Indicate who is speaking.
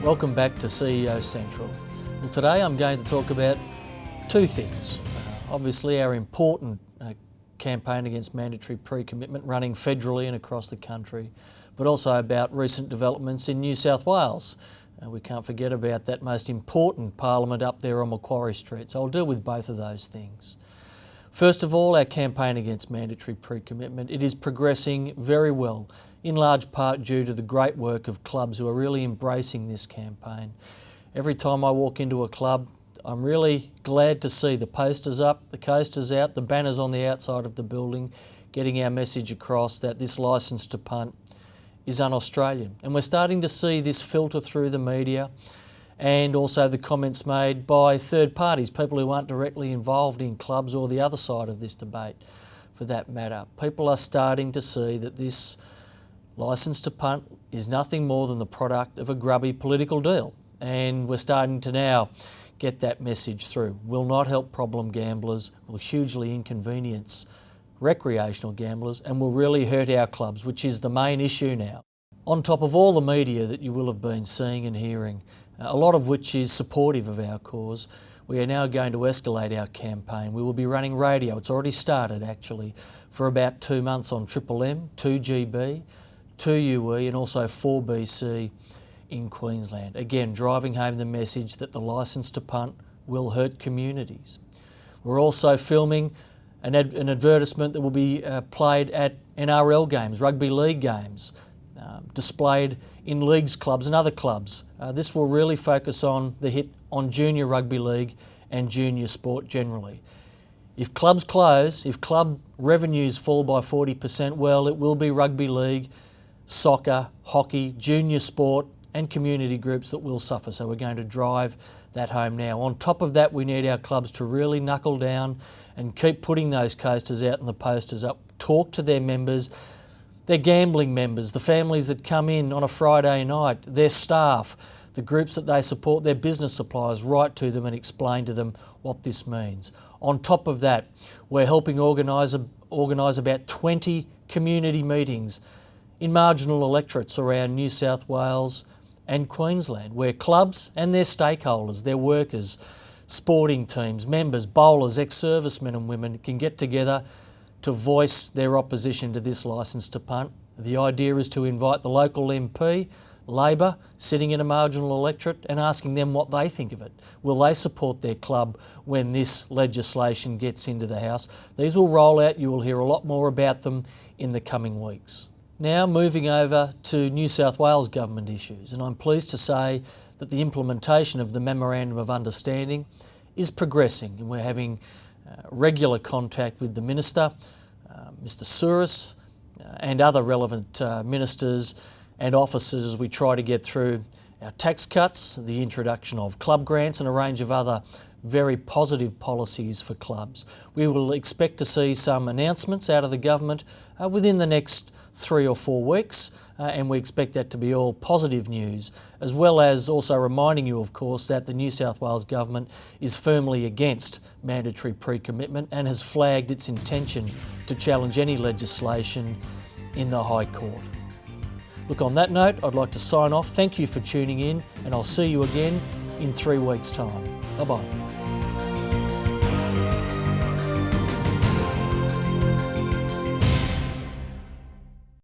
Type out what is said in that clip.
Speaker 1: Welcome back to CEO Central. Well, today I'm going to talk about two things. Obviously our important campaign against mandatory pre-commitment running federally and across the country, but also about recent developments in New South Wales. We can't forget about that most important parliament up there on Macquarie Street, so I'll deal with both of those things. First of all, our campaign against mandatory pre-commitment. It is progressing very well, in large part due to the great work of clubs who are really embracing this campaign. Every time I walk into a club, I'm really glad to see the posters up, the coasters out, the banners on the outside of the building, getting our message across that this licence to punt is un-Australian. And we're starting to see this filter through the media and also the comments made by third parties, people who aren't directly involved in clubs or the other side of this debate for that matter. People are starting to see that this licence to punt is nothing more than the product of a grubby political deal. And we're starting to now get that message through. Will not help problem gamblers, will hugely inconvenience recreational gamblers, and will really hurt our clubs, which is the main issue now. On top of all the media that you will have been seeing and hearing, a lot of which is supportive of our cause, we are now going to escalate our campaign. We will be running radio, it's already started actually, for about 2 months on Triple M, 2GB, 2UE and also 4BC in Queensland. Again, driving home the message that the licence to punt will hurt communities. We're also filming an advertisement that will be played at NRL games, rugby league games, displayed in leagues clubs and other clubs. This will really focus on the hit on junior rugby league and junior sport generally. If clubs close, if club revenues fall by 40%, well, it will be rugby league, soccer, hockey, junior sport and community groups that will suffer. So we're going to drive that home now. On top of that, we need our clubs to really knuckle down and keep putting those coasters out and the posters up. Talk to their members, their gambling members, the families that come in on a Friday night, their staff, the groups that they support, their business suppliers, write to them and explain to them what this means. On top of that, we're helping organise about 20 community meetings in marginal electorates around New South Wales and Queensland, where clubs and their stakeholders, their workers, sporting teams, members, bowlers, ex-servicemen and women can get together to voice their opposition to this licence to punt. The idea is to invite the local MP, Labor, sitting in a marginal electorate and asking them what they think of it. Will they support their club when this legislation gets into the House? These will roll out, you will hear a lot more about them in the coming weeks. Now moving over to New South Wales government issues, and I'm pleased to say that the implementation of the Memorandum of Understanding is progressing, and we're having regular contact with the Minister, Mr Souris, and other relevant ministers and officers as we try to get through our tax cuts, the introduction of club grants and a range of other very positive policies for clubs. We will expect to see some announcements out of the government within the next 3 or 4 weeks, and we expect that to be all positive news, as well as also reminding you, of course, that the New South Wales government is firmly against mandatory pre-commitment and has flagged its intention to challenge any legislation in the High Court. Look, on that note, I'd like to sign off. Thank you for tuning in, and I'll see you again in 3 weeks' time. Bye-bye.